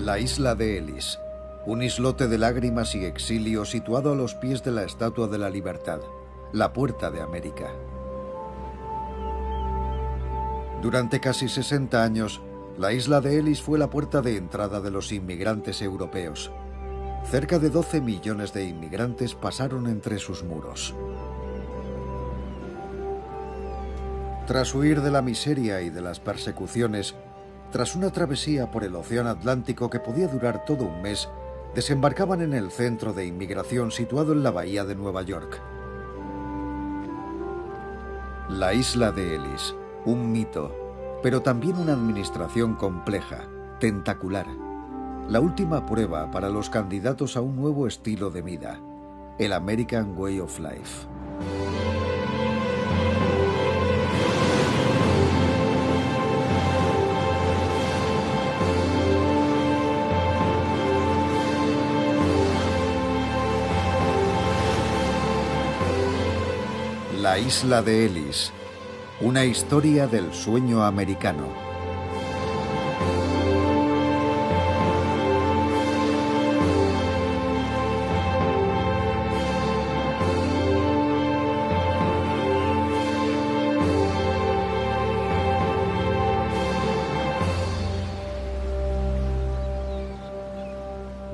La isla de Ellis, un islote de lágrimas y exilio situado a los pies de la Estatua de la Libertad, la Puerta de América. Durante casi 60 años, la isla de Ellis fue la puerta de entrada de los inmigrantes europeos. Cerca de 12 millones de inmigrantes pasaron entre sus muros. Tras huir de la miseria y de las persecuciones, tras una travesía por el Océano Atlántico que podía durar todo un mes, desembarcaban en el centro de inmigración situado en la bahía de Nueva York. La isla de Ellis, un mito, pero también una administración compleja, tentacular. La última prueba para los candidatos a un nuevo estilo de vida, el American Way of Life. La isla de Ellis, una historia del sueño americano.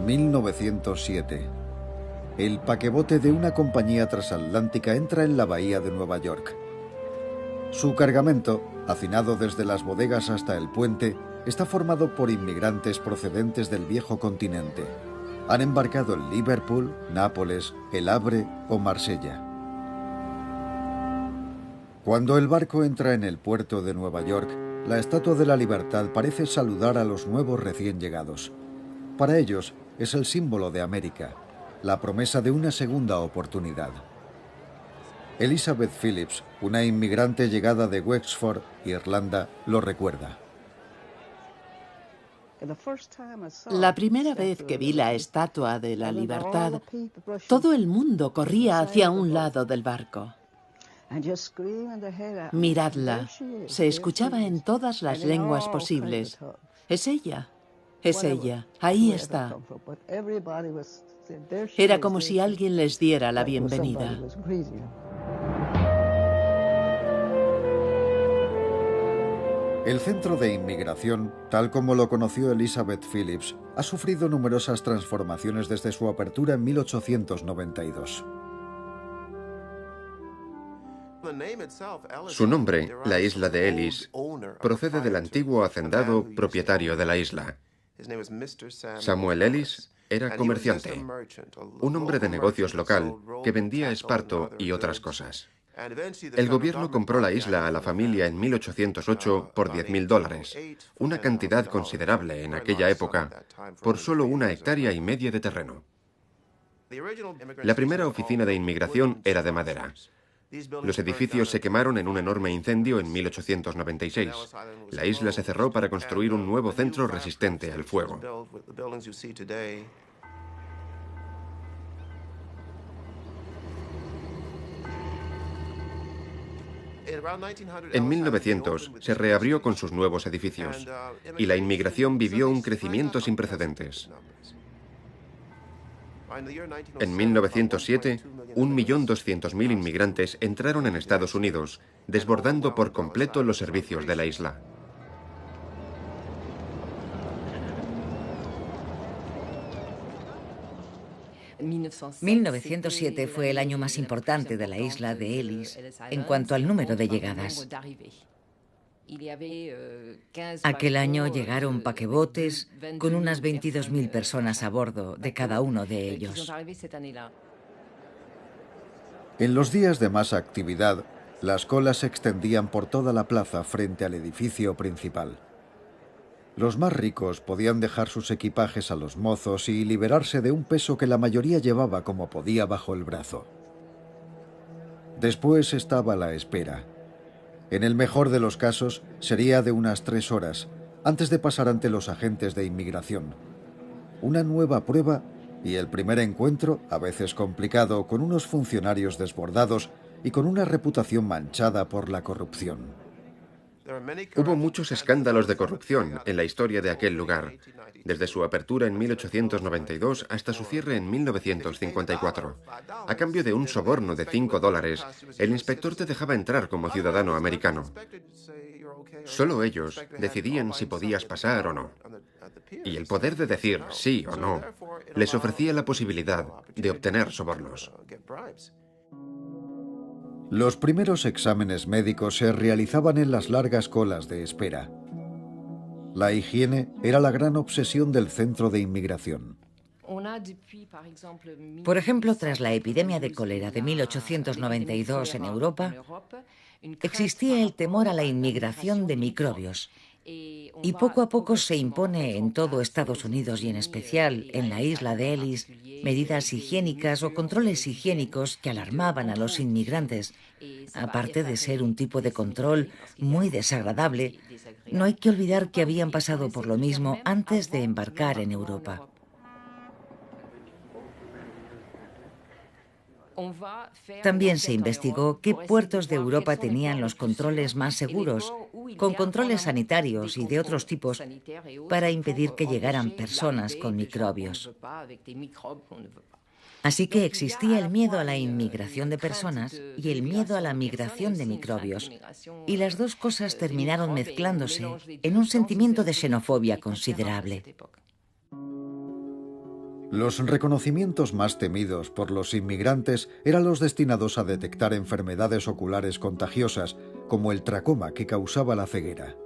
...1907... El paquebote de una compañía transatlántica entra en la bahía de Nueva York. Su cargamento, hacinado desde las bodegas hasta el puente, está formado por inmigrantes procedentes del viejo continente. Han embarcado en Liverpool, Nápoles, El Havre o Marsella. Cuando el barco entra en el puerto de Nueva York, la Estatua de la Libertad parece saludar a los nuevos recién llegados. Para ellos, es el símbolo de América, la promesa de una segunda oportunidad. Elizabeth Phillips, una inmigrante llegada de Wexford, Irlanda, lo recuerda. La primera vez que vi la Estatua de la Libertad, todo el mundo corría hacia un lado del barco. Miradla, se escuchaba en todas las lenguas posibles. Es ella, ahí está. Era como si alguien les diera la bienvenida. El centro de inmigración, tal como lo conoció Elizabeth Phillips, ha sufrido numerosas transformaciones desde su apertura en 1892. Su nombre, la isla de Ellis, procede del antiguo hacendado propietario de la isla. Samuel Ellis era comerciante, un hombre de negocios local que vendía esparto y otras cosas. El gobierno compró la isla a la familia en 1808 por $10.000, una cantidad considerable en aquella época, por solo 1,5 hectáreas de terreno. La primera oficina de inmigración era de madera. Los edificios se quemaron en un enorme incendio en 1896. La isla se cerró para construir un nuevo centro resistente al fuego. En 1900 se reabrió con sus nuevos edificios y la inmigración vivió un crecimiento sin precedentes. En 1907, 1.200.000 inmigrantes entraron en Estados Unidos, desbordando por completo los servicios de la isla. ...1907 fue el año más importante de la isla de Ellis en cuanto al número de llegadas. Aquel año llegaron paquebotes con unas 22.000 personas a bordo de cada uno de ellos. En los días de más actividad, las colas se extendían por toda la plaza frente al edificio principal. Los más ricos podían dejar sus equipajes a los mozos y liberarse de un peso que la mayoría llevaba como podía bajo el brazo. Después estaba la espera. En el mejor de los casos, sería de unas 3 horas, antes de pasar ante los agentes de inmigración. Una nueva prueba y el primer encuentro, a veces complicado, con unos funcionarios desbordados y con una reputación manchada por la corrupción. Hubo muchos escándalos de corrupción en la historia de aquel lugar, desde su apertura en 1892 hasta su cierre en 1954. A cambio de un soborno de $5, el inspector te dejaba entrar como ciudadano americano. Solo ellos decidían si podías pasar o no. Y el poder de decir sí o no les ofrecía la posibilidad de obtener sobornos. Los primeros exámenes médicos se realizaban en las largas colas de espera. La higiene era la gran obsesión del centro de inmigración. Por ejemplo, tras la epidemia de cólera de 1892 en Europa, existía el temor a la inmigración de microbios. Y poco a poco se impone en todo Estados Unidos y en especial en la isla de Ellis medidas higiénicas o controles higiénicos que alarmaban a los inmigrantes. Aparte de ser un tipo de control muy desagradable, no hay que olvidar que habían pasado por lo mismo antes de embarcar en Europa. También se investigó qué puertos de Europa tenían los controles más seguros, con controles sanitarios y de otros tipos, para impedir que llegaran personas con microbios. Así que existía el miedo a la inmigración de personas y el miedo a la migración de microbios. Y las dos cosas terminaron mezclándose en un sentimiento de xenofobia considerable. Los reconocimientos más temidos por los inmigrantes eran los destinados a detectar enfermedades oculares contagiosas, como el tracoma que causaba la ceguera.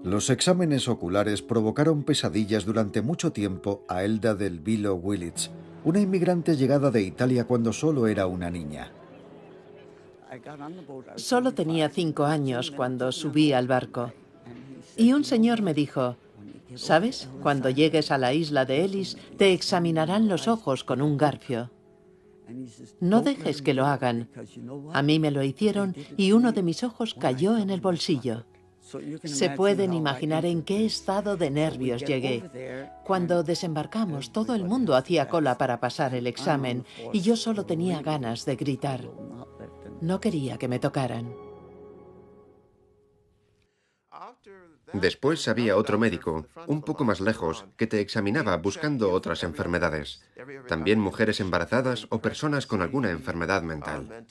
Los exámenes oculares provocaron pesadillas durante mucho tiempo a Elda del Vilo Willits, una inmigrante llegada de Italia cuando solo era una niña. Solo tenía 5 años cuando subí al barco. Y un señor me dijo: ¿sabes? Cuando llegues a la isla de Ellis, te examinarán los ojos con un garfio. No dejes que lo hagan. A mí me lo hicieron y uno de mis ojos cayó en el bolsillo. Se pueden imaginar en qué estado de nervios llegué. Cuando desembarcamos, todo el mundo hacía cola para pasar el examen y yo solo tenía ganas de gritar. No quería que me tocaran. Después había otro médico, un poco más lejos, que te examinaba buscando otras enfermedades. También mujeres embarazadas o personas con alguna enfermedad mental.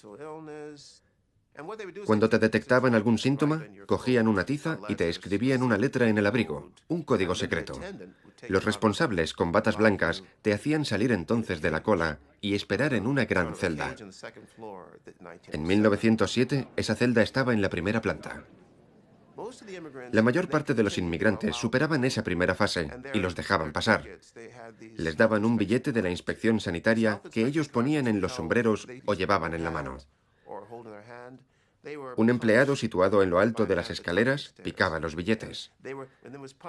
Cuando te detectaban algún síntoma, cogían una tiza y te escribían una letra en el abrigo, un código secreto. Los responsables, con batas blancas, te hacían salir entonces de la cola y esperar en una gran celda. En 1907, esa celda estaba en la primera planta. La mayor parte de los inmigrantes superaban esa primera fase y los dejaban pasar. Les daban un billete de la inspección sanitaria que ellos ponían en los sombreros o llevaban en la mano. Un empleado situado en lo alto de las escaleras picaba los billetes.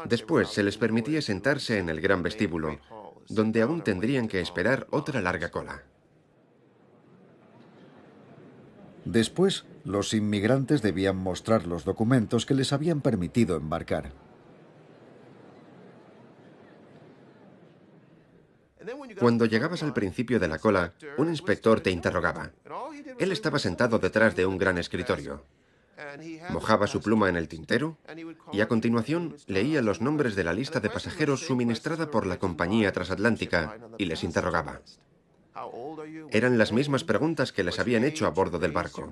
Después se les permitía sentarse en el gran vestíbulo, donde aún tendrían que esperar otra larga cola. Después, los inmigrantes debían mostrar los documentos que les habían permitido embarcar. Cuando llegabas al principio de la cola, un inspector te interrogaba. Él estaba sentado detrás de un gran escritorio. Mojaba su pluma en el tintero y a continuación leía los nombres de la lista de pasajeros suministrada por la compañía transatlántica y les interrogaba. Eran las mismas preguntas que les habían hecho a bordo del barco.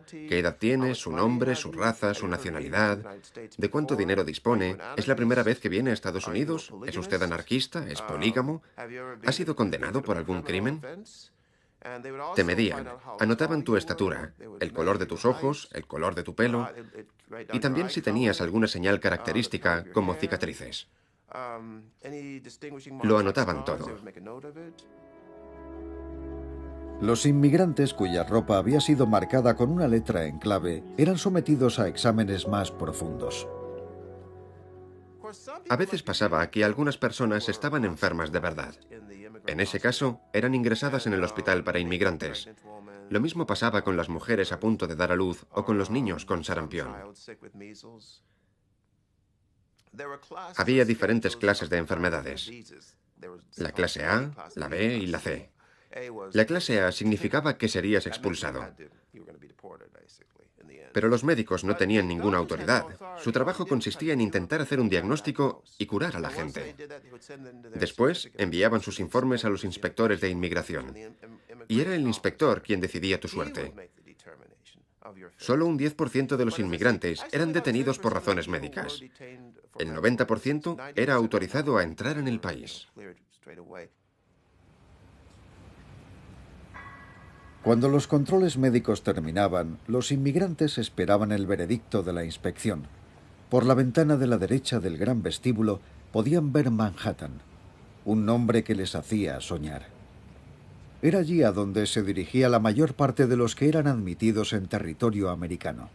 ¿Qué edad tiene? ¿Su nombre? ¿Su raza? ¿Su nacionalidad? ¿De cuánto dinero dispone? ¿Es la primera vez que viene a Estados Unidos? ¿Es usted anarquista? ¿Es polígamo? ¿Ha sido condenado por algún crimen? Te medían, anotaban tu estatura, el color de tus ojos, el color de tu pelo y también si tenías alguna señal característica como cicatrices. Lo anotaban todo. Los inmigrantes cuya ropa había sido marcada con una letra en clave eran sometidos a exámenes más profundos. A veces pasaba que algunas personas estaban enfermas de verdad. En ese caso, eran ingresadas en el hospital para inmigrantes. Lo mismo pasaba con las mujeres a punto de dar a luz o con los niños con sarampión. Había diferentes clases de enfermedades. La clase A, la B y la C. La clase A significaba que serías expulsado. Pero los médicos no tenían ninguna autoridad. Su trabajo consistía en intentar hacer un diagnóstico y curar a la gente. Después, enviaban sus informes a los inspectores de inmigración. Y era el inspector quien decidía tu suerte. Solo un 10% de los inmigrantes eran detenidos por razones médicas. El 90% era autorizado a entrar en el país. Cuando los controles médicos terminaban, los inmigrantes esperaban el veredicto de la inspección. Por la ventana de la derecha del gran vestíbulo podían ver Manhattan, un nombre que les hacía soñar. Era allí a donde se dirigía la mayor parte de los que eran admitidos en territorio americano.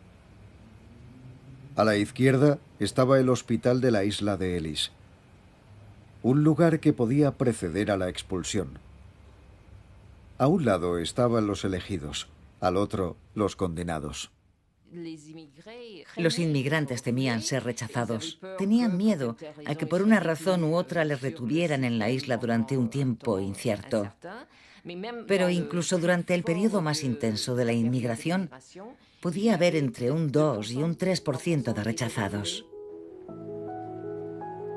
A la izquierda estaba el hospital de la isla de Ellis, un lugar que podía preceder a la expulsión. A un lado estaban los elegidos, al otro los condenados. Los inmigrantes temían ser rechazados. Tenían miedo a que por una razón u otra les retuvieran en la isla durante un tiempo incierto. Pero incluso durante el periodo más intenso de la inmigración, podía haber entre un 2 y un 3% de rechazados.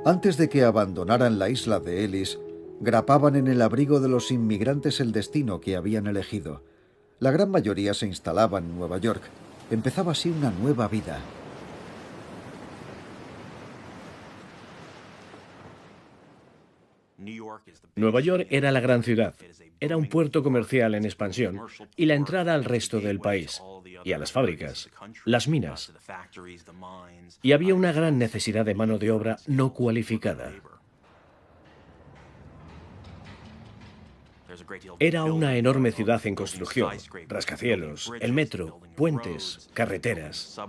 Antes de que abandonaran la isla de Ellis, grapaban en el abrigo de los inmigrantes el destino que habían elegido. La gran mayoría se instalaba en Nueva York. Empezaba así una nueva vida. Nueva York era la gran ciudad. Era un puerto comercial en expansión y la entrada al resto del país, y a las fábricas, las minas. Y había una gran necesidad de mano de obra no cualificada. Era una enorme ciudad en construcción, rascacielos, el metro, puentes, carreteras.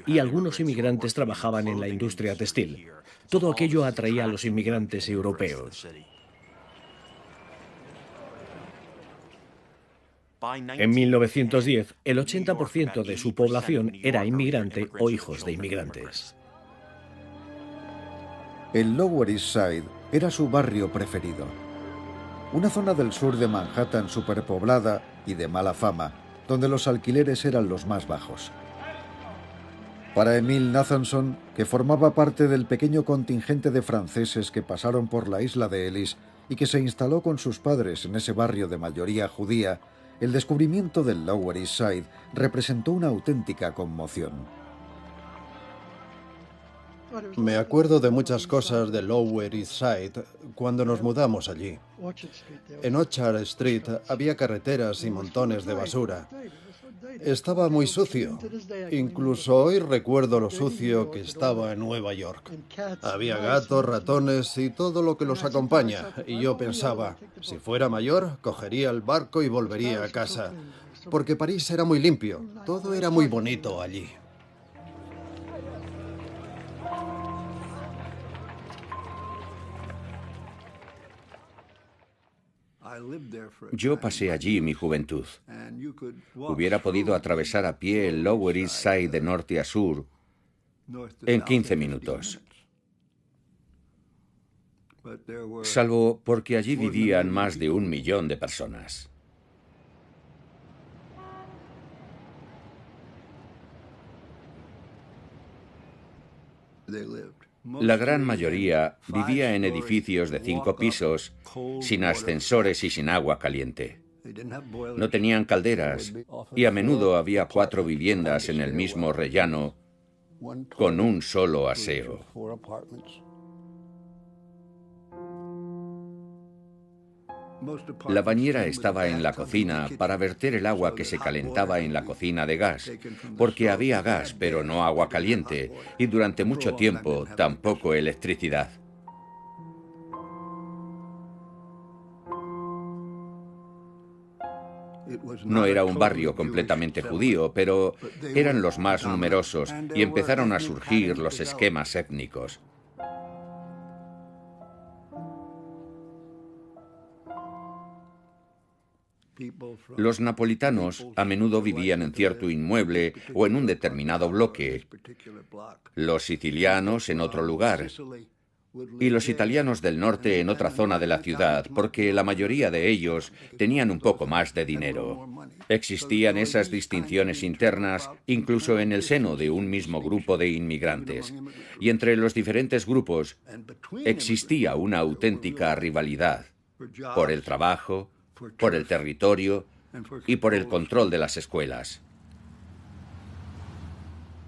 Y algunos inmigrantes trabajaban en la industria textil. Todo aquello atraía a los inmigrantes europeos. En 1910, el 80% de su población era inmigrante o hijos de inmigrantes. El Lower East Side era su barrio preferido. Una zona del sur de Manhattan superpoblada y de mala fama, donde los alquileres eran los más bajos. Para Emile Nathanson, que formaba parte del pequeño contingente de franceses que pasaron por la isla de Ellis y que se instaló con sus padres en ese barrio de mayoría judía, el descubrimiento del Lower East Side representó una auténtica conmoción. Me acuerdo de muchas cosas del Lower East Side cuando nos mudamos allí. En Orchard Street había carreteras y montones de basura. Estaba muy sucio. Incluso hoy recuerdo lo sucio que estaba en Nueva York. Había gatos, ratones y todo lo que los acompaña. Y yo pensaba, si fuera mayor, cogería el barco y volvería a casa. Porque París era muy limpio. Todo era muy bonito allí. Yo pasé allí mi juventud. Hubiera podido atravesar a pie el Lower East Side de norte a sur en 15 minutos. Salvo porque allí vivían más de 1 millón de personas. La gran mayoría vivía en edificios de 5 pisos, sin ascensores y sin agua caliente. No tenían calderas y a menudo había 4 viviendas en el mismo rellano con un solo aseo. La bañera estaba en la cocina para verter el agua que se calentaba en la cocina de gas, porque había gas pero no agua caliente y durante mucho tiempo tampoco electricidad. No era un barrio completamente judío, pero eran los más numerosos y empezaron a surgir los esquemas étnicos. Los napolitanos a menudo vivían en cierto inmueble o en un determinado bloque, los sicilianos en otro lugar, y los italianos del norte en otra zona de la ciudad, porque la mayoría de ellos tenían un poco más de dinero. Existían esas distinciones internas incluso en el seno de un mismo grupo de inmigrantes. Y entre los diferentes grupos existía una auténtica rivalidad por el trabajo, por el territorio y por el control de las escuelas.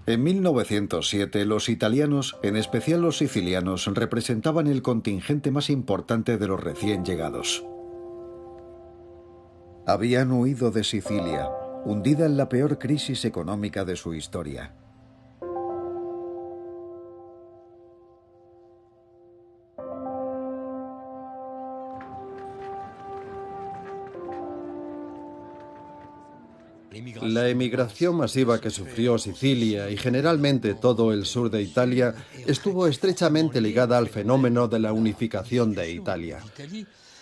En 1907, los italianos, en especial los sicilianos, representaban el contingente más importante de los recién llegados. Habían huido de Sicilia, hundida en la peor crisis económica de su historia. La emigración masiva que sufrió Sicilia y generalmente todo el sur de Italia estuvo estrechamente ligada al fenómeno de la unificación de Italia.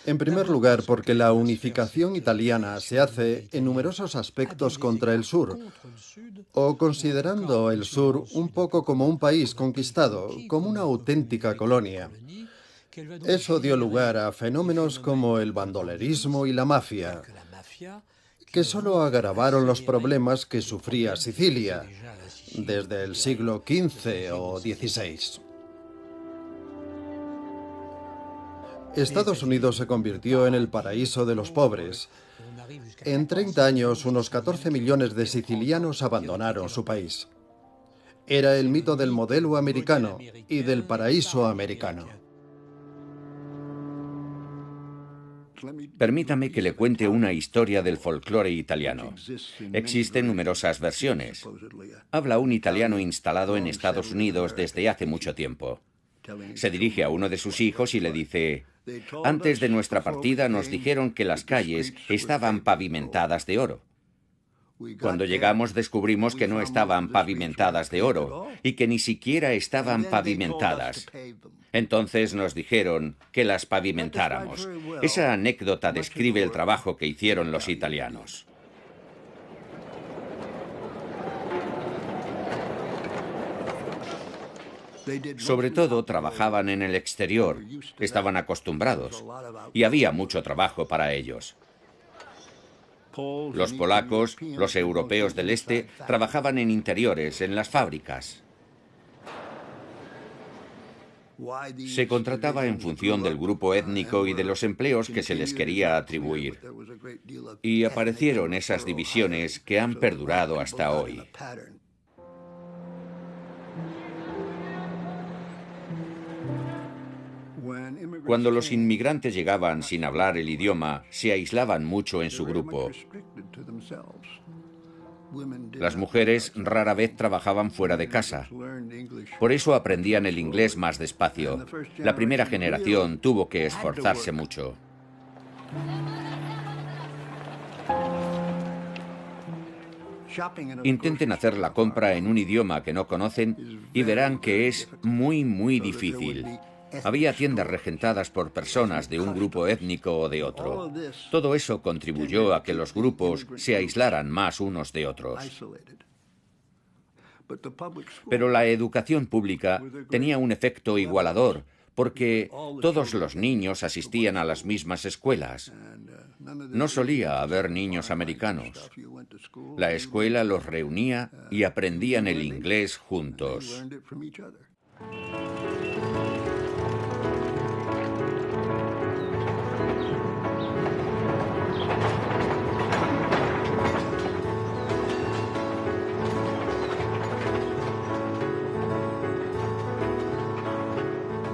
En primer lugar, porque la unificación italiana se hace en numerosos aspectos contra el sur, o considerando el sur un poco como un país conquistado, como una auténtica colonia. Eso dio lugar a fenómenos como el bandolerismo y la mafia, que solo agravaron los problemas que sufría Sicilia desde el siglo XV o XVI. Estados Unidos se convirtió en el paraíso de los pobres. En 30 años, unos 14 millones de sicilianos abandonaron su país. Era el mito del modelo americano y del paraíso americano. Permítame que le cuente una historia del folclore italiano. Existen numerosas versiones. Habla un italiano instalado en Estados Unidos desde hace mucho tiempo. Se dirige a uno de sus hijos y le dice: antes de nuestra partida nos dijeron que las calles estaban pavimentadas de oro. Cuando llegamos descubrimos que no estaban pavimentadas de oro y que ni siquiera estaban pavimentadas. Entonces nos dijeron que las pavimentáramos. Esa anécdota describe el trabajo que hicieron los italianos. Sobre todo trabajaban en el exterior, estaban acostumbrados y había mucho trabajo para ellos. Los polacos, los europeos del este, trabajaban en interiores, en las fábricas. Se contrataba en función del grupo étnico y de los empleos que se les quería atribuir. Y aparecieron esas divisiones que han perdurado hasta hoy. Cuando los inmigrantes llegaban sin hablar el idioma, se aislaban mucho en su grupo. Las mujeres rara vez trabajaban fuera de casa. Por eso aprendían el inglés más despacio. La primera generación tuvo que esforzarse mucho. Intenten hacer la compra en un idioma que no conocen y verán que es muy difícil. Había tiendas regentadas por personas de un grupo étnico o de otro. Todo eso contribuyó a que los grupos se aislaran más unos de otros. Pero la educación pública tenía un efecto igualador, porque todos los niños asistían a las mismas escuelas. No solía haber niños americanos. La escuela los reunía y aprendían el inglés juntos.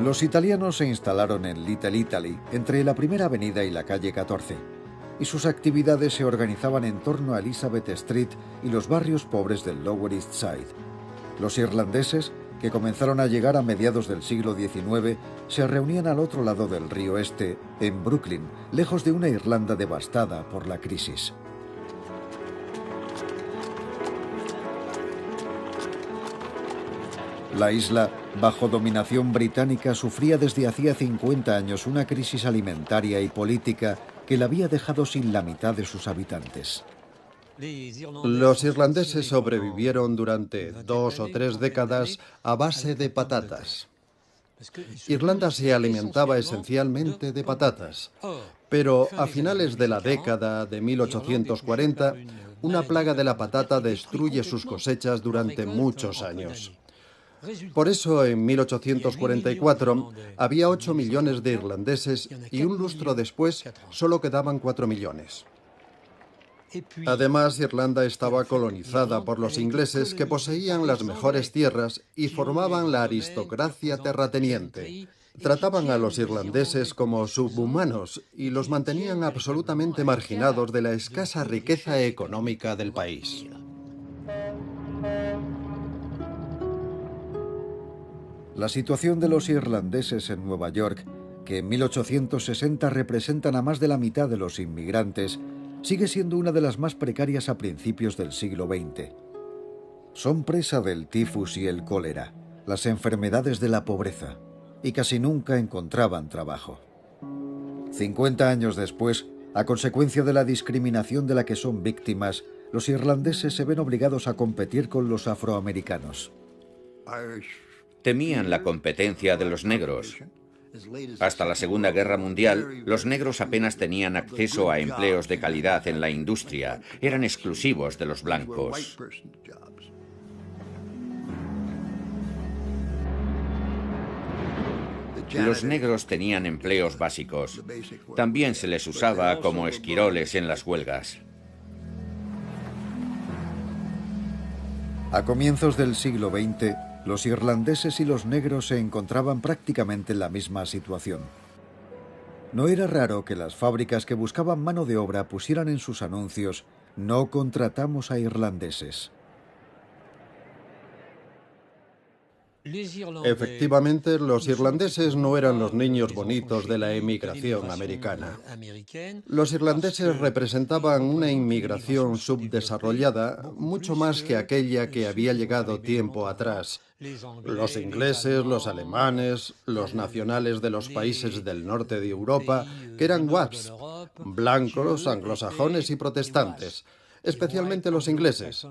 Los italianos se instalaron en Little Italy, entre la Primera Avenida y la calle 14, y sus actividades se organizaban en torno a Elizabeth Street y los barrios pobres del Lower East Side. Los irlandeses, que comenzaron a llegar a mediados del siglo XIX, se reunían al otro lado del río Este, en Brooklyn, lejos de una Irlanda devastada por la crisis. La isla, bajo dominación británica, sufría desde hacía 50 años una crisis alimentaria y política que la había dejado sin la mitad de sus habitantes. Los irlandeses sobrevivieron durante 2 o 3 décadas a base de patatas. Irlanda se alimentaba esencialmente de patatas, pero a finales de la década de 1840, una plaga de la patata destruye sus cosechas durante muchos años. Por eso, en 1844, había 8 millones de irlandeses y un lustro después solo quedaban 4 millones. Además, Irlanda estaba colonizada por los ingleses, que poseían las mejores tierras y formaban la aristocracia terrateniente. Trataban a los irlandeses como subhumanos y los mantenían absolutamente marginados de la escasa riqueza económica del país. La situación de los irlandeses en Nueva York, que en 1860 representan a más de la mitad de los inmigrantes, sigue siendo una de las más precarias a principios del siglo XX. Son presa del tifus y el cólera, las enfermedades de la pobreza, y casi nunca encontraban trabajo. 50 años después, a consecuencia de la discriminación de la que son víctimas, los irlandeses se ven obligados a competir con los afroamericanos. Temían la competencia de los negros. Hasta la Segunda Guerra Mundial, los negros apenas tenían acceso a empleos de calidad en la industria. Eran exclusivos de los blancos. Los negros tenían empleos básicos. También se les usaba como esquiroles en las huelgas. A comienzos del siglo XX, los irlandeses y los negros se encontraban prácticamente en la misma situación. No era raro que las fábricas que buscaban mano de obra pusieran en sus anuncios «No contratamos a irlandeses». Efectivamente, los irlandeses no eran los niños bonitos de la emigración americana. Los irlandeses representaban una inmigración subdesarrollada, mucho más que aquella que había llegado tiempo atrás. Los ingleses, los alemanes, los nacionales de los países del norte de Europa, que eran WAPs, blancos, anglosajones y protestantes, especialmente los ingleses.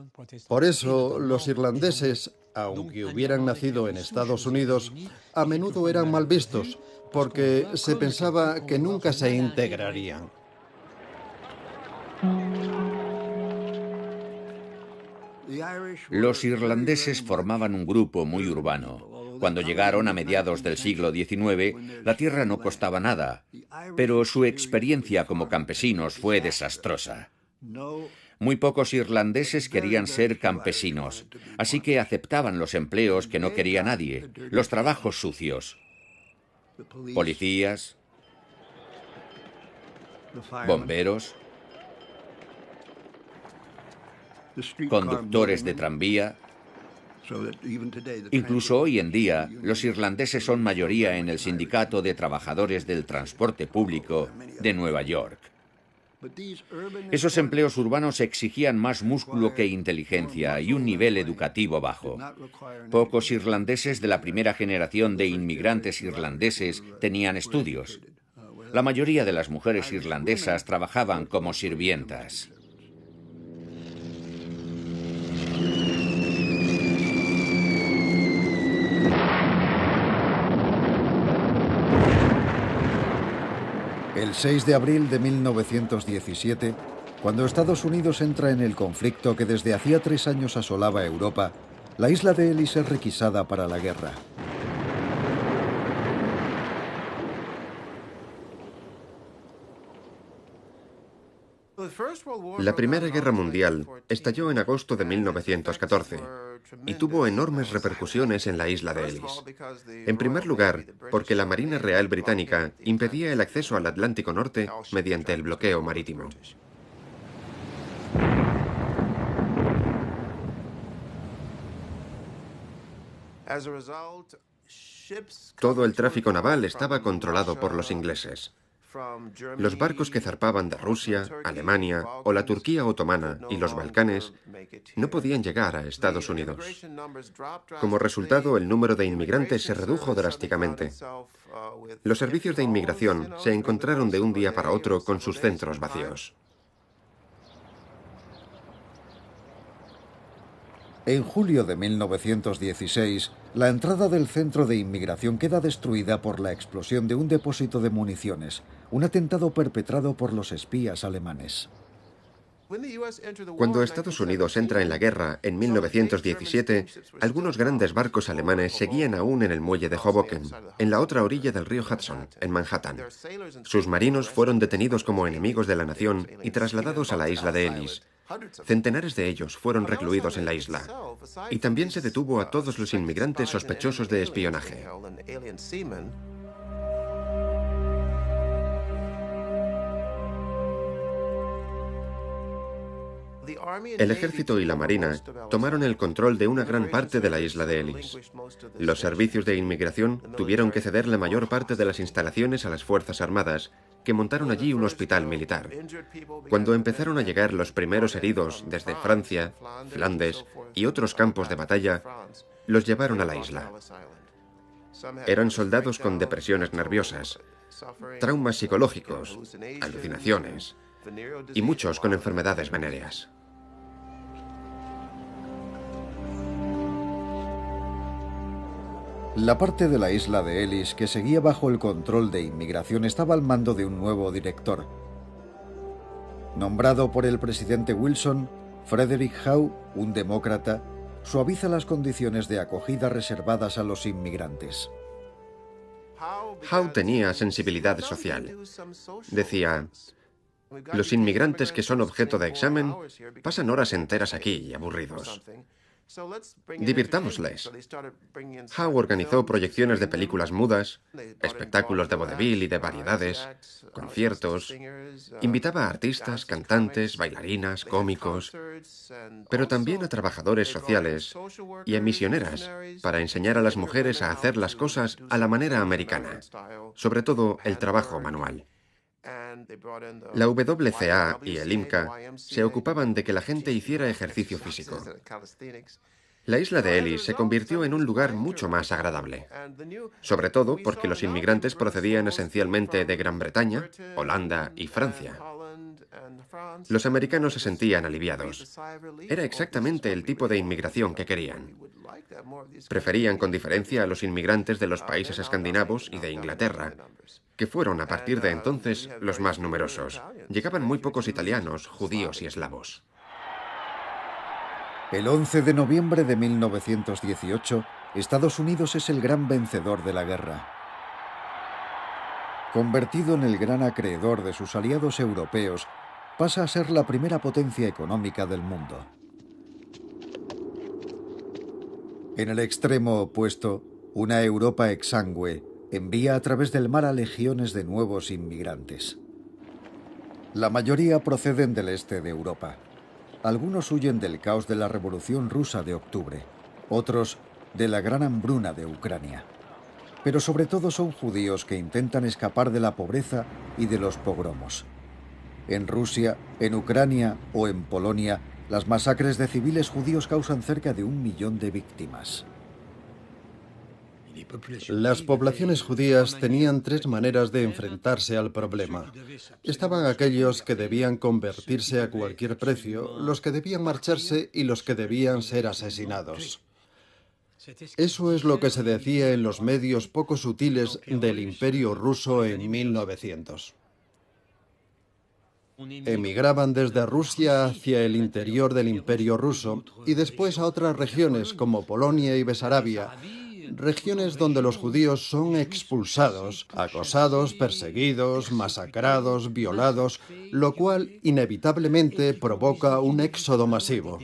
Por eso, los irlandeses, aunque hubieran nacido en Estados Unidos, a menudo eran mal vistos, porque se pensaba que nunca se integrarían. Los irlandeses formaban un grupo muy urbano. Cuando llegaron a mediados del siglo XIX, la tierra no costaba nada, pero su experiencia como campesinos fue desastrosa. Muy pocos irlandeses querían ser campesinos, así que aceptaban los empleos que no quería nadie, los trabajos sucios. Policías, bomberos, conductores de tranvía. Incluso hoy en día, los irlandeses son mayoría en el Sindicato de Trabajadores del Transporte Público de Nueva York. Esos empleos urbanos exigían más músculo que inteligencia y un nivel educativo bajo. Pocos irlandeses de la primera generación de inmigrantes irlandeses tenían estudios. La mayoría de las mujeres irlandesas trabajaban como sirvientas. El 6 de abril de 1917, cuando Estados Unidos entra en el conflicto que desde hacía 3 años asolaba Europa, la isla de Ellis es requisada para la guerra. La Primera Guerra Mundial estalló en agosto de 1914 y tuvo enormes repercusiones en la isla de Ellis. En primer lugar, porque la Marina Real Británica impedía el acceso al Atlántico Norte mediante el bloqueo marítimo. Todo el tráfico naval estaba controlado por los ingleses. Los barcos que zarpaban de Rusia, Alemania o la Turquía otomana y los Balcanes no podían llegar a Estados Unidos. Como resultado, el número de inmigrantes se redujo drásticamente. Los servicios de inmigración se encontraron de un día para otro con sus centros vacíos. En julio de 1916, la entrada del centro de inmigración queda destruida por la explosión de un depósito de municiones, un atentado perpetrado por los espías alemanes. Cuando Estados Unidos entra en la guerra en 1917, algunos grandes barcos alemanes seguían aún en el muelle de Hoboken, en la otra orilla del río Hudson, en Manhattan. Sus marinos fueron detenidos como enemigos de la nación y trasladados a la isla de Ellis. Centenares de ellos fueron recluidos en la isla. Y también se detuvo a todos los inmigrantes sospechosos de espionaje. El ejército y la marina tomaron el control de una gran parte de la isla de Ellis. Los servicios de inmigración tuvieron que ceder la mayor parte de las instalaciones a las Fuerzas Armadas, que montaron allí un hospital militar. Cuando empezaron a llegar los primeros heridos desde Francia, Flandes y otros campos de batalla, los llevaron a la isla. Eran soldados con depresiones nerviosas, traumas psicológicos, alucinaciones y muchos con enfermedades venéreas. La parte de la isla de Ellis que seguía bajo el control de inmigración estaba al mando de un nuevo director. Nombrado por el presidente Wilson, Frederick Howe, un demócrata, suaviza las condiciones de acogida reservadas a los inmigrantes. Howe tenía sensibilidad social. Decía: los inmigrantes que son objeto de examen pasan horas enteras aquí, aburridos. Divirtámosles. Howe organizó proyecciones de películas mudas, espectáculos de vodevil y de variedades, conciertos, invitaba a artistas, cantantes, bailarinas, cómicos, pero también a trabajadores sociales y a misioneras para enseñar a las mujeres a hacer las cosas a la manera americana, sobre todo el trabajo manual. La WCA y el IMCA se ocupaban de que la gente hiciera ejercicio físico. La isla de Ellis se convirtió en un lugar mucho más agradable, sobre todo porque los inmigrantes procedían esencialmente de Gran Bretaña, Holanda y Francia. Los americanos se sentían aliviados. Era exactamente el tipo de inmigración que querían. Preferían con diferencia a los inmigrantes de los países escandinavos y de Inglaterra, que fueron a partir de entonces los más numerosos. Llegaban muy pocos italianos, judíos y eslavos. El 11 de noviembre de 1918, Estados Unidos es el gran vencedor de la guerra. Convertido en el gran acreedor de sus aliados europeos, pasa a ser la primera potencia económica del mundo. En el extremo opuesto, una Europa exangüe envía a través del mar a legiones de nuevos inmigrantes. La mayoría proceden del este de Europa. Algunos huyen del caos de la Revolución Rusa de octubre, otros de la gran hambruna de Ucrania. Pero sobre todo son judíos que intentan escapar de la pobreza y de los pogromos. En Rusia, en Ucrania o en Polonia, las masacres de civiles judíos causan cerca de 1 millón de víctimas. Las poblaciones judías tenían 3 maneras de enfrentarse al problema. Estaban aquellos que debían convertirse a cualquier precio, los que debían marcharse y los que debían ser asesinados. Eso es lo que se decía en los medios poco sutiles del Imperio ruso en 1900. Emigraban desde Rusia hacia el interior del Imperio ruso y después a otras regiones como Polonia y Besarabia, regiones donde los judíos son expulsados, acosados, perseguidos, masacrados, violados, lo cual inevitablemente provoca un éxodo masivo.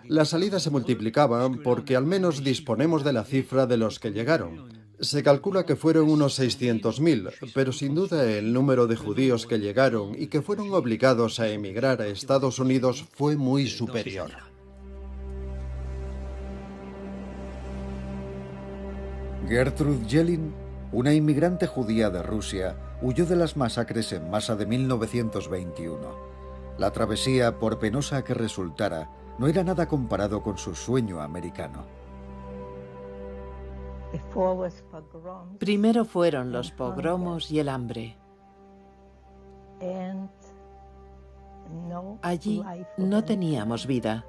Las salidas se multiplicaban porque al menos disponemos de la cifra de los que llegaron. Se calcula que fueron unos 600.000, pero sin duda el número de judíos que llegaron y que fueron obligados a emigrar a Estados Unidos fue muy superior. Gertrude Jelin, una inmigrante judía de Rusia, huyó de las masacres en masa de 1921. La travesía, por penosa que resultara, no era nada comparado con su sueño americano. Primero fueron los pogromos y el hambre. Allí no teníamos vida.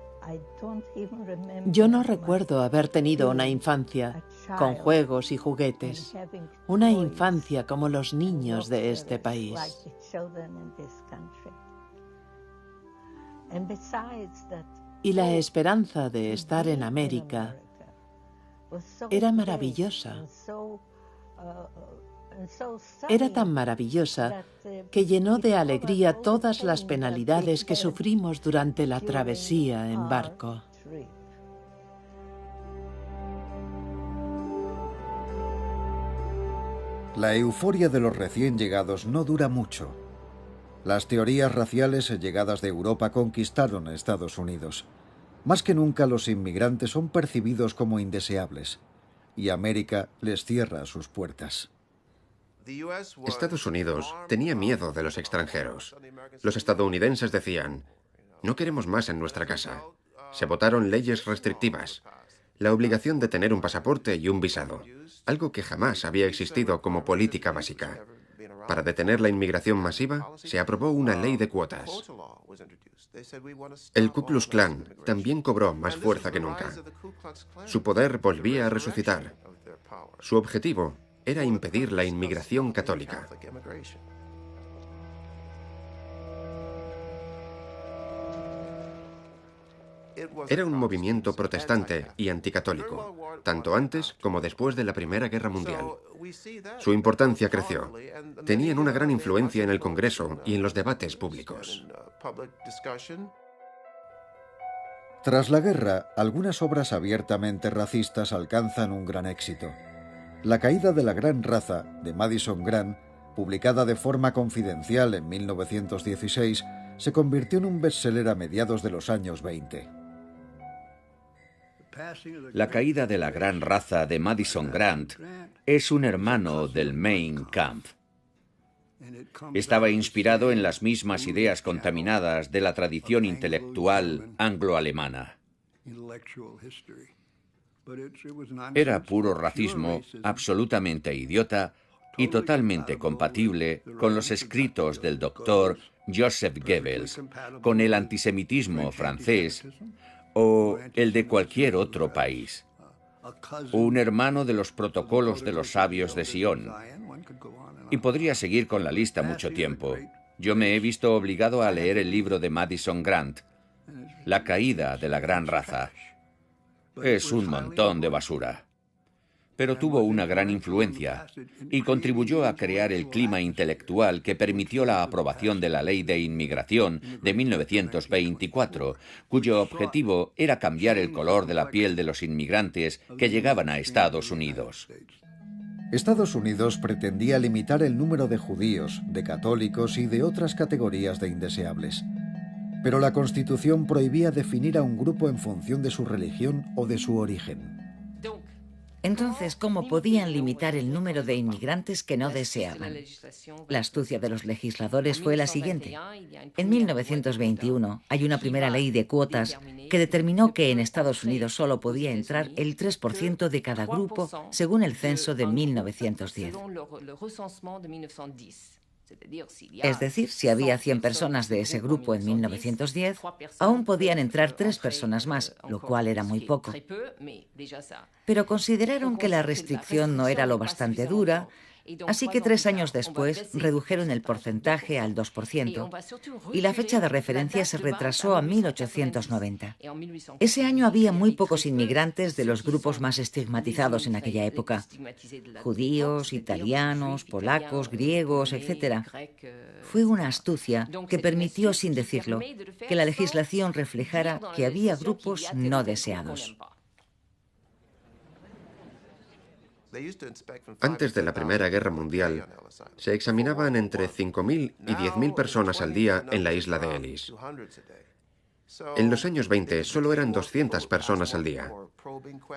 Yo no recuerdo haber tenido una infancia con juegos y juguetes, una infancia como los niños de este país. Y la esperanza de estar en América era maravillosa. Era tan maravillosa que llenó de alegría todas las penalidades que sufrimos durante la travesía en barco. La euforia de los recién llegados no dura mucho. Las teorías raciales llegadas de Europa conquistaron a Estados Unidos. Más que nunca los inmigrantes son percibidos como indeseables, y América les cierra sus puertas. Estados Unidos tenía miedo de los extranjeros. Los estadounidenses decían, no queremos más en nuestra casa. Se votaron leyes restrictivas, la obligación de tener un pasaporte y un visado, algo que jamás había existido como política básica. Para detener la inmigración masiva, se aprobó una ley de cuotas. El Ku Klux Klan también cobró más fuerza que nunca. Su poder volvía a resucitar. Su objetivo era impedir la inmigración católica. Era un movimiento protestante y anticatólico, tanto antes como después de la Primera Guerra Mundial. Su importancia creció. Tenían una gran influencia en el Congreso y en los debates públicos. Tras la guerra, algunas obras abiertamente racistas alcanzan un gran éxito. La caída de la gran raza, de Madison Grant, publicada de forma confidencial en 1916, se convirtió en un bestseller a mediados de los años 20. La caída de la gran raza de Madison Grant es un hermano del Mein Kampf. Estaba inspirado en las mismas ideas contaminadas de la tradición intelectual anglo-alemana. Era puro racismo, absolutamente idiota y totalmente compatible con los escritos del doctor Joseph Goebbels, con el antisemitismo francés o el de cualquier otro país. Un hermano de los protocolos de los sabios de Sion. Y podría seguir con la lista mucho tiempo. Yo me he visto obligado a leer el libro de Madison Grant, La caída de la gran raza. Es un montón de basura. Pero tuvo una gran influencia y contribuyó a crear el clima intelectual que permitió la aprobación de la Ley de Inmigración de 1924, cuyo objetivo era cambiar el color de la piel de los inmigrantes que llegaban a Estados Unidos. Estados Unidos pretendía limitar el número de judíos, de católicos y de otras categorías de indeseables. Pero la Constitución prohibía definir a un grupo en función de su religión o de su origen. Entonces, ¿cómo podían limitar el número de inmigrantes que no deseaban? La astucia de los legisladores fue la siguiente. En 1921 hay una primera ley de cuotas que determinó que en Estados Unidos solo podía entrar el 3% de cada grupo según el censo de 1910. Es decir, si había 100 personas de ese grupo en 1910, aún podían entrar 3 personas más, lo cual era muy poco. Pero consideraron que la restricción no era lo bastante dura, así que 3 años después redujeron el porcentaje al 2% y la fecha de referencia se retrasó a 1890. Ese año había muy pocos inmigrantes de los grupos más estigmatizados en aquella época: judíos, italianos, polacos, griegos, etc. Fue una astucia que permitió, sin decirlo, que la legislación reflejara que había grupos no deseados. Antes de la Primera Guerra Mundial, se examinaban entre 5.000 y 10.000 personas al día en la isla de Ellis. En los años 20 solo eran 200 personas al día.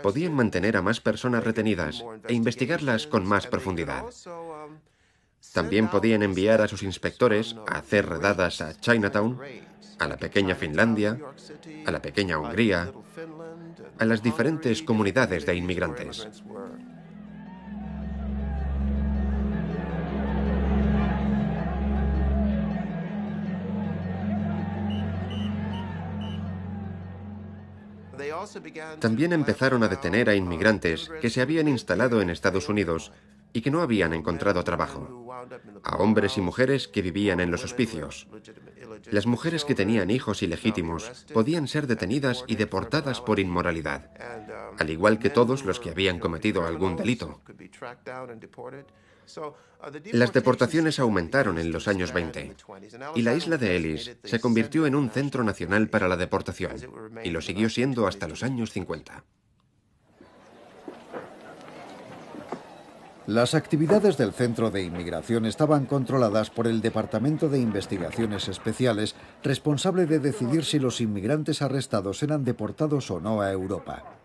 Podían mantener a más personas retenidas e investigarlas con más profundidad. También podían enviar a sus inspectores a hacer redadas a Chinatown, a la pequeña Finlandia, a la pequeña Hungría, a las diferentes comunidades de inmigrantes. También empezaron a detener a inmigrantes que se habían instalado en Estados Unidos y que no habían encontrado trabajo, a hombres y mujeres que vivían en los hospicios. Las mujeres que tenían hijos ilegítimos podían ser detenidas y deportadas por inmoralidad, al igual que todos los que habían cometido algún delito. Las deportaciones aumentaron en los años 20 y la isla de Ellis se convirtió en un centro nacional para la deportación y lo siguió siendo hasta los años 50. Las actividades del centro de inmigración estaban controladas por el Departamento de Investigaciones Especiales, responsable de decidir si los inmigrantes arrestados eran deportados o no a Europa.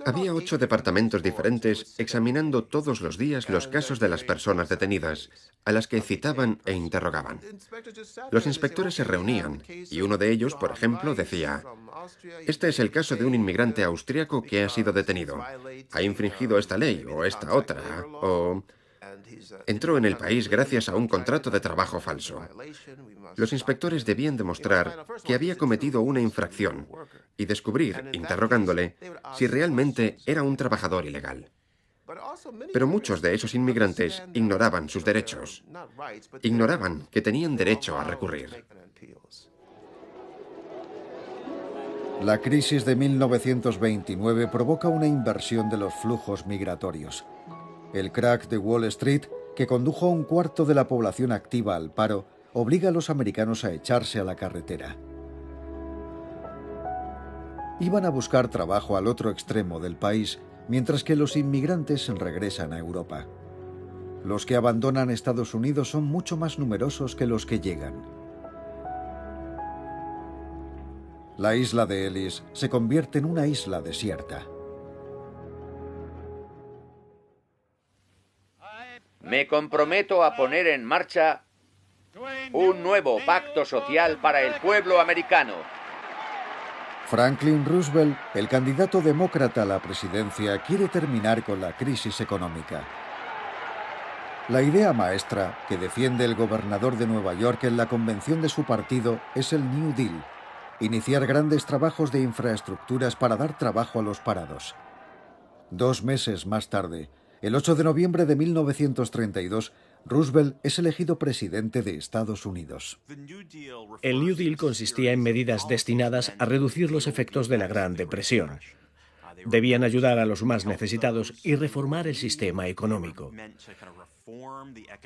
Había 8 departamentos diferentes examinando todos los días los casos de las personas detenidas, a las que citaban e interrogaban. Los inspectores se reunían y uno de ellos, por ejemplo, decía: "Este es el caso de un inmigrante austríaco que ha sido detenido. Ha infringido esta ley o esta otra, o entró en el país gracias a un contrato de trabajo falso". Los inspectores debían demostrar que había cometido una infracción y descubrir, interrogándole, si realmente era un trabajador ilegal. Pero muchos de esos inmigrantes ignoraban sus derechos. Ignoraban que tenían derecho a recurrir. La crisis de 1929 provoca una inversión de los flujos migratorios. El crack de Wall Street, que condujo a un cuarto de la población activa al paro, obliga a los americanos a echarse a la carretera. Iban a buscar trabajo al otro extremo del país, mientras que los inmigrantes regresan a Europa. Los que abandonan Estados Unidos son mucho más numerosos que los que llegan. La isla de Ellis se convierte en una isla desierta. Me comprometo a poner en marcha un nuevo pacto social para el pueblo americano. Franklin Roosevelt, el candidato demócrata a la presidencia, quiere terminar con la crisis económica. La idea maestra que defiende el gobernador de Nueva York en la convención de su partido es el New Deal: iniciar grandes trabajos de infraestructuras para dar trabajo a los parados. 2 meses más tarde, el 8 de noviembre de 1932, Roosevelt es elegido presidente de Estados Unidos. El New Deal consistía en medidas destinadas a reducir los efectos de la Gran Depresión. Debían ayudar a los más necesitados y reformar el sistema económico.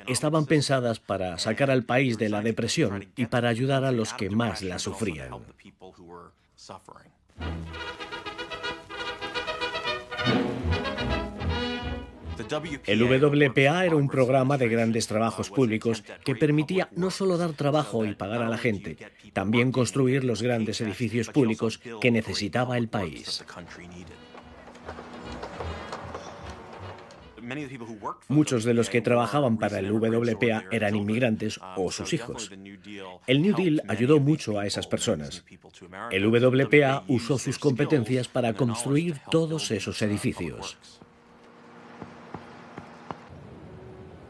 Estaban pensadas para sacar al país de la depresión y para ayudar a los que más la sufrían. El WPA era un programa de grandes trabajos públicos que permitía no solo dar trabajo y pagar a la gente, también construir los grandes edificios públicos que necesitaba el país. Muchos de los que trabajaban para el WPA eran inmigrantes o sus hijos. El New Deal ayudó mucho a esas personas. El WPA usó sus competencias para construir todos esos edificios.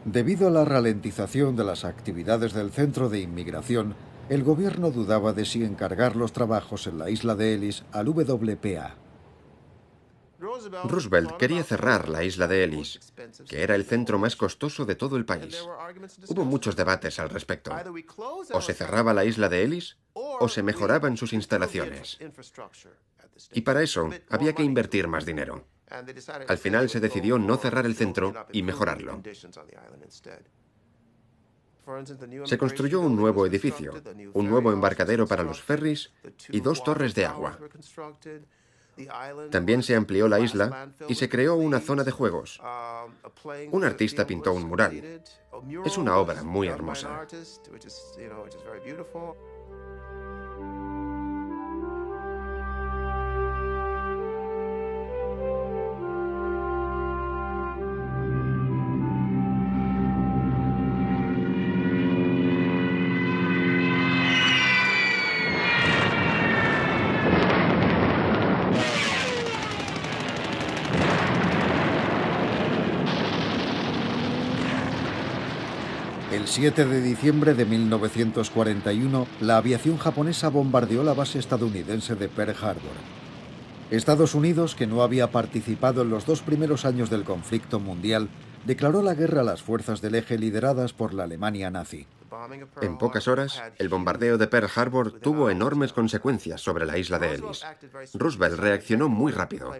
Debido a la ralentización de las actividades del centro de inmigración, el gobierno dudaba de si encargar los trabajos en la isla de Ellis al WPA. Roosevelt quería cerrar la isla de Ellis, que era el centro más costoso de todo el país. Hubo muchos debates al respecto. O se cerraba la isla de Ellis o se mejoraban sus instalaciones. Y para eso había que invertir más dinero. Al final se decidió no cerrar el centro y mejorarlo. Se construyó un nuevo edificio, un nuevo embarcadero para los ferries y 2 torres de agua. También se amplió la isla y se creó una zona de juegos. Un artista pintó un mural. Es una obra muy hermosa. El 7 de diciembre de 1941, la aviación japonesa bombardeó la base estadounidense de Pearl Harbor. Estados Unidos, que no había participado en los 2 primeros años del conflicto mundial, declaró la guerra a las fuerzas del eje lideradas por la Alemania nazi. En pocas horas, el bombardeo de Pearl Harbor tuvo enormes consecuencias sobre la isla de Ellis. Roosevelt reaccionó muy rápido.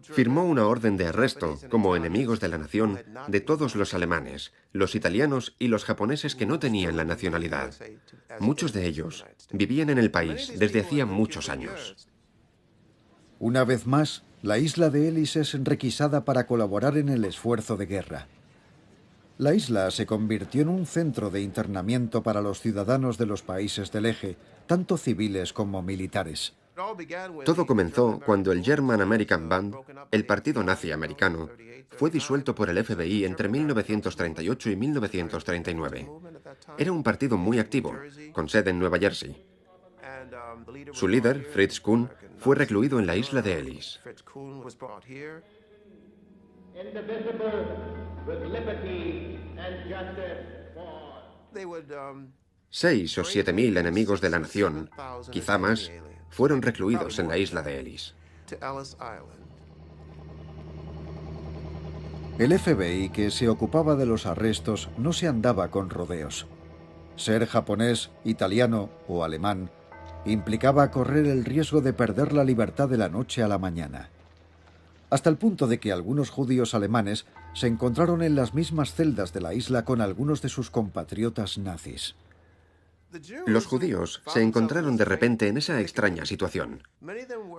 Firmó una orden de arresto, como enemigos de la nación, de todos los alemanes, los italianos y los japoneses que no tenían la nacionalidad. Muchos de ellos vivían en el país desde hacía muchos años. Una vez más, la isla de Ellis es requisada para colaborar en el esfuerzo de guerra. La isla se convirtió en un centro de internamiento para los ciudadanos de los países del eje, tanto civiles como militares. Todo comenzó cuando el German American Band, el partido nazi americano, fue disuelto por el FBI entre 1938 y 1939. Era un partido muy activo, con sede en Nueva Jersey. Su líder, Fritz Kuhn, fue recluido en la isla de Ellis. 6 o 7 mil enemigos de la nación, quizá más, fueron recluidos en la isla de Ellis. El FBI, que se ocupaba de los arrestos, no se andaba con rodeos. Ser japonés, italiano o alemán implicaba correr el riesgo de perder la libertad de la noche a la mañana. Hasta el punto de que algunos judíos alemanes se encontraron en las mismas celdas de la isla con algunos de sus compatriotas nazis. Los judíos se encontraron de repente en esa extraña situación.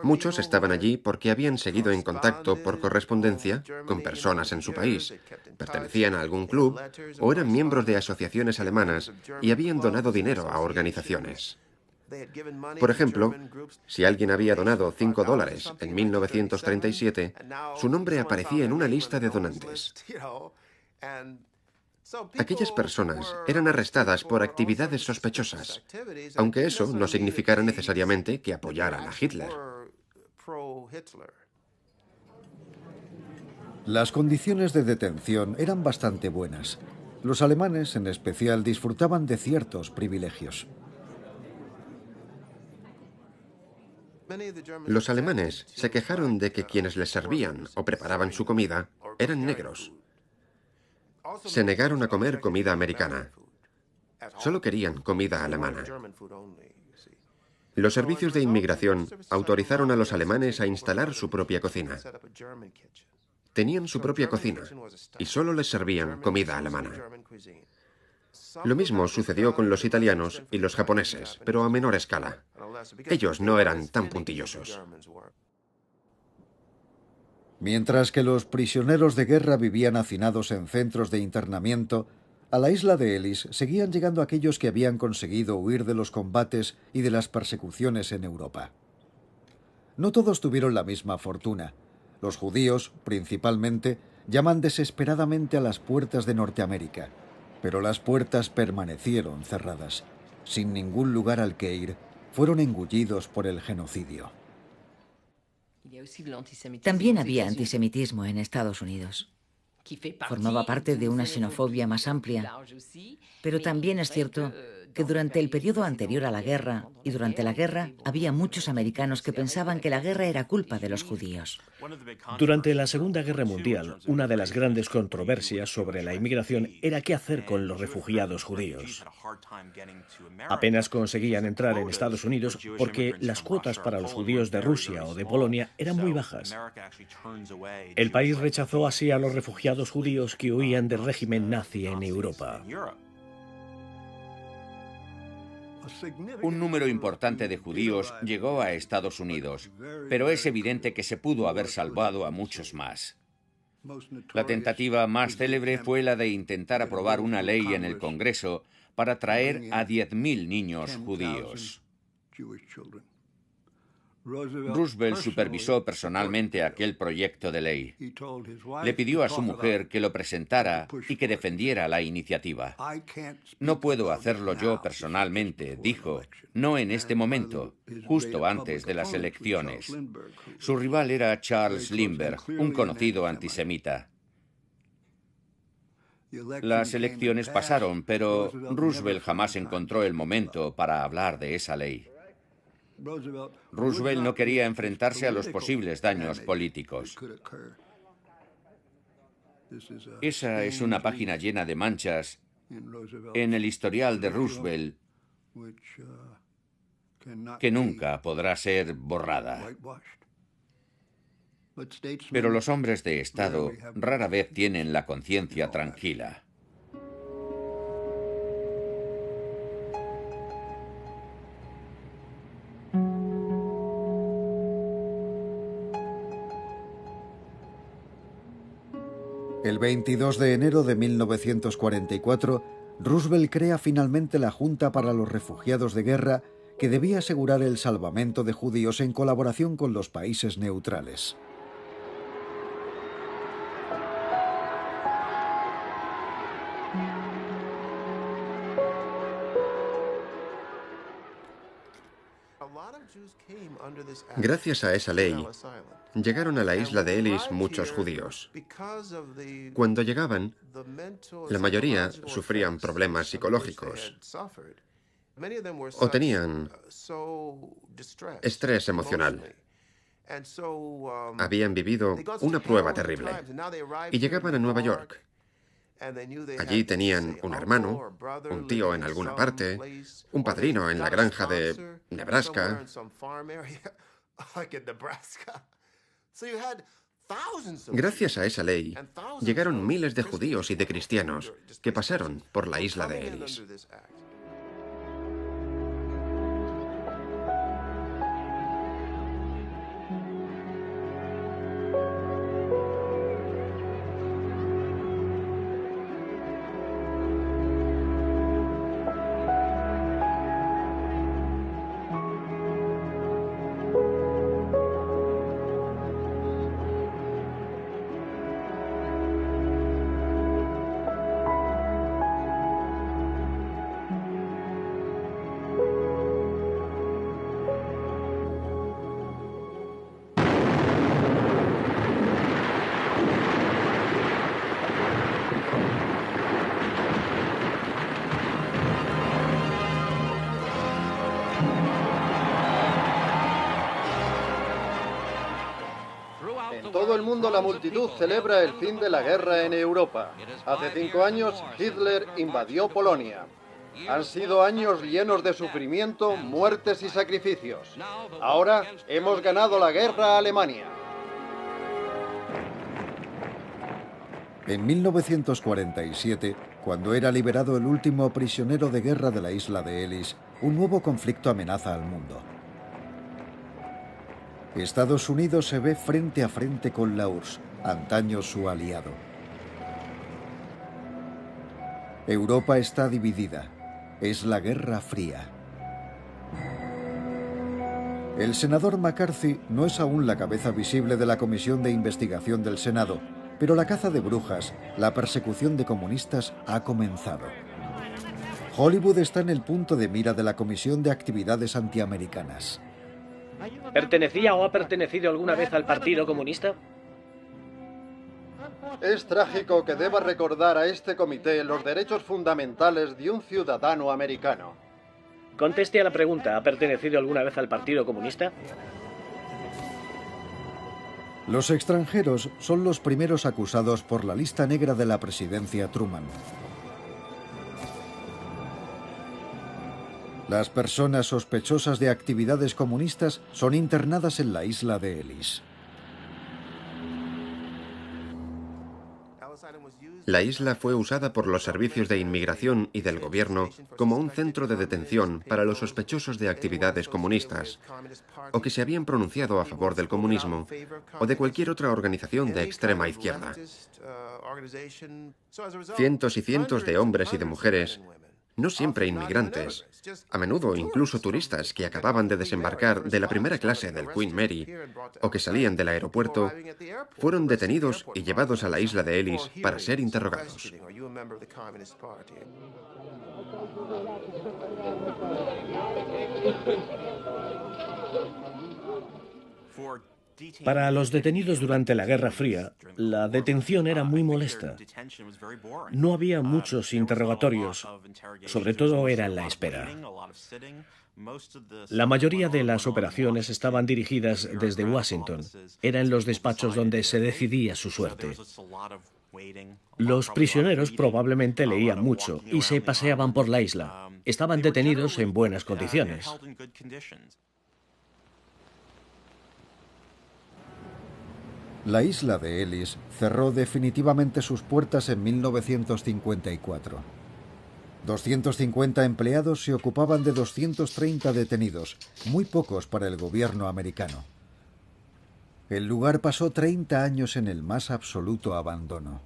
Muchos estaban allí porque habían seguido en contacto por correspondencia con personas en su país, pertenecían a algún club o eran miembros de asociaciones alemanas y habían donado dinero a organizaciones. Por ejemplo, si alguien había donado $5 en 1937, su nombre aparecía en una lista de donantes. Aquellas personas eran arrestadas por actividades sospechosas, aunque eso no significara necesariamente que apoyaran a Hitler. Las condiciones de detención eran bastante buenas. Los alemanes, en especial, disfrutaban de ciertos privilegios. Los alemanes se quejaron de que quienes les servían o preparaban su comida eran negros. Se negaron a comer comida americana. Solo querían comida alemana. Los servicios de inmigración autorizaron a los alemanes a instalar su propia cocina. Tenían su propia cocina y solo les servían comida alemana. Lo mismo sucedió con los italianos y los japoneses, pero a menor escala. Ellos no eran tan puntillosos. Mientras que los prisioneros de guerra vivían hacinados en centros de internamiento, a la isla de Ellis seguían llegando aquellos que habían conseguido huir de los combates y de las persecuciones en Europa. No todos tuvieron la misma fortuna. Los judíos, principalmente, llaman desesperadamente a las puertas de Norteamérica, pero las puertas permanecieron cerradas. Sin ningún lugar al que ir, fueron engullidos por el genocidio. También había antisemitismo en Estados Unidos. Formaba parte de una xenofobia más amplia, pero también es cierto que durante el periodo anterior a la guerra y durante la guerra había muchos americanos que pensaban que la guerra era culpa de los judíos. Durante la Segunda Guerra Mundial, una de las grandes controversias sobre la inmigración era qué hacer con los refugiados judíos. Apenas conseguían entrar en Estados Unidos porque las cuotas para los judíos de Rusia o de Polonia eran muy bajas. El país rechazó así a los refugiados judíos que huían del régimen nazi en Europa. Un número importante de judíos llegó a Estados Unidos, pero es evidente que se pudo haber salvado a muchos más. La tentativa más célebre fue la de intentar aprobar una ley en el Congreso para traer a 10.000 niños judíos. Roosevelt supervisó personalmente aquel proyecto de ley. Le pidió a su mujer que lo presentara y que defendiera la iniciativa. No puedo hacerlo yo personalmente, dijo, no en este momento, justo antes de las elecciones. Su rival era Charles Lindbergh, un conocido antisemita. Las elecciones pasaron, pero Roosevelt jamás encontró el momento para hablar de esa ley. Roosevelt no quería enfrentarse a los posibles daños políticos. Esa es una página llena de manchas en el historial de Roosevelt que nunca podrá ser borrada. Pero los hombres de Estado rara vez tienen la conciencia tranquila. El 22 de enero de 1944, Roosevelt crea finalmente la Junta para los Refugiados de Guerra, que debía asegurar el salvamento de judíos en colaboración con los países neutrales. Gracias a esa ley, llegaron a la isla de Ellis muchos judíos. Cuando llegaban, la mayoría sufrían problemas psicológicos o tenían estrés emocional. Habían vivido una prueba terrible y llegaban a Nueva York. Allí tenían un hermano, un tío en alguna parte, un padrino en la granja de Nebraska. Gracias a esa ley, llegaron miles de judíos y de cristianos que pasaron por la isla de Ellis. En todo el mundo la multitud celebra el fin de la guerra en Europa. Hace 5 años Hitler invadió Polonia. Han sido años llenos de sufrimiento, muertes y sacrificios. Ahora hemos ganado la guerra a Alemania. En 1947, cuando era liberado el último prisionero de guerra de la isla de Ellis, un nuevo conflicto amenaza al mundo. Estados Unidos se ve frente a frente con la URSS, antaño su aliado. Europa está dividida. Es la Guerra Fría. El senador McCarthy no es aún la cabeza visible de la Comisión de Investigación del Senado, pero la caza de brujas, la persecución de comunistas, ha comenzado. Hollywood está en el punto de mira de la Comisión de Actividades Antiamericanas. ¿Pertenecía o ha pertenecido alguna vez al Partido Comunista? Es trágico que deba recordar a este comité los derechos fundamentales de un ciudadano americano. Conteste a la pregunta, ¿ha pertenecido alguna vez al Partido Comunista? Los extranjeros son los primeros acusados por la lista negra de la presidencia Truman. Las personas sospechosas de actividades comunistas son internadas en la isla de Ellis. La isla fue usada por los servicios de inmigración y del gobierno como un centro de detención para los sospechosos de actividades comunistas o que se habían pronunciado a favor del comunismo o de cualquier otra organización de extrema izquierda. Cientos y cientos de hombres y de mujeres, no siempre inmigrantes, a menudo incluso turistas que acababan de desembarcar de la primera clase del Queen Mary o que salían del aeropuerto, fueron detenidos y llevados a la isla de Ellis para ser interrogados. Para los detenidos durante la Guerra Fría, la detención era muy molesta. No había muchos interrogatorios, sobre todo era en la espera. La mayoría de las operaciones estaban dirigidas desde Washington. Era en los despachos donde se decidía su suerte. Los prisioneros probablemente leían mucho y se paseaban por la isla. Estaban detenidos en buenas condiciones. La isla de Ellis cerró definitivamente sus puertas en 1954. 250 empleados se ocupaban de 230 detenidos, muy pocos para el gobierno americano. El lugar pasó 30 años en el más absoluto abandono.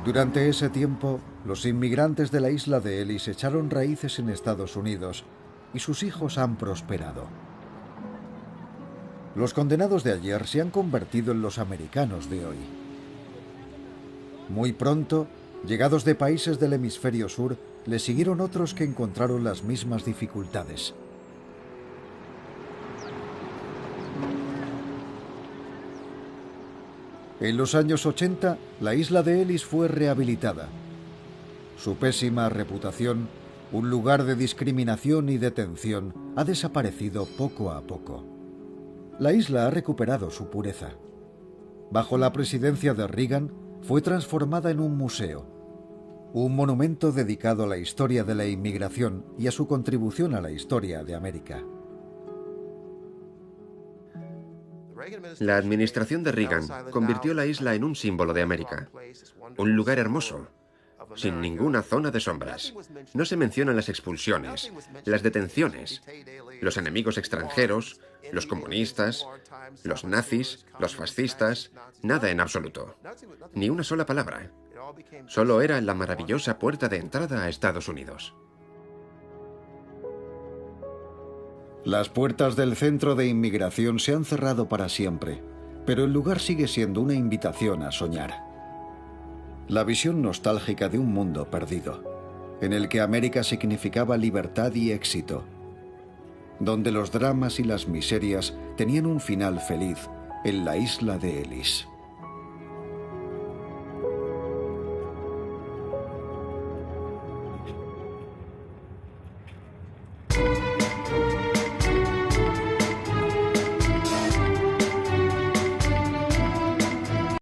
Durante ese tiempo, los inmigrantes de la isla de Ellis echaron raíces en Estados Unidos y sus hijos han prosperado. Los condenados de ayer se han convertido en los americanos de hoy. Muy pronto, llegados de países del hemisferio sur, le siguieron otros que encontraron las mismas dificultades. En los años 80, la isla de Ellis fue rehabilitada. Su pésima reputación, un lugar de discriminación y detención, ha desaparecido poco a poco. La isla ha recuperado su pureza. Bajo la presidencia de Reagan, fue transformada en un museo, un monumento dedicado a la historia de la inmigración y a su contribución a la historia de América. La administración de Reagan convirtió la isla en un símbolo de América, un lugar hermoso, sin ninguna zona de sombras. No se mencionan las expulsiones, las detenciones, los enemigos extranjeros, los comunistas, los nazis, los fascistas, nada en absoluto. Ni una sola palabra. Solo era la maravillosa puerta de entrada a Estados Unidos. Las puertas del centro de inmigración se han cerrado para siempre, pero el lugar sigue siendo una invitación a soñar. La visión nostálgica de un mundo perdido, en el que América significaba libertad y éxito, donde los dramas y las miserias tenían un final feliz en la isla de Ellis.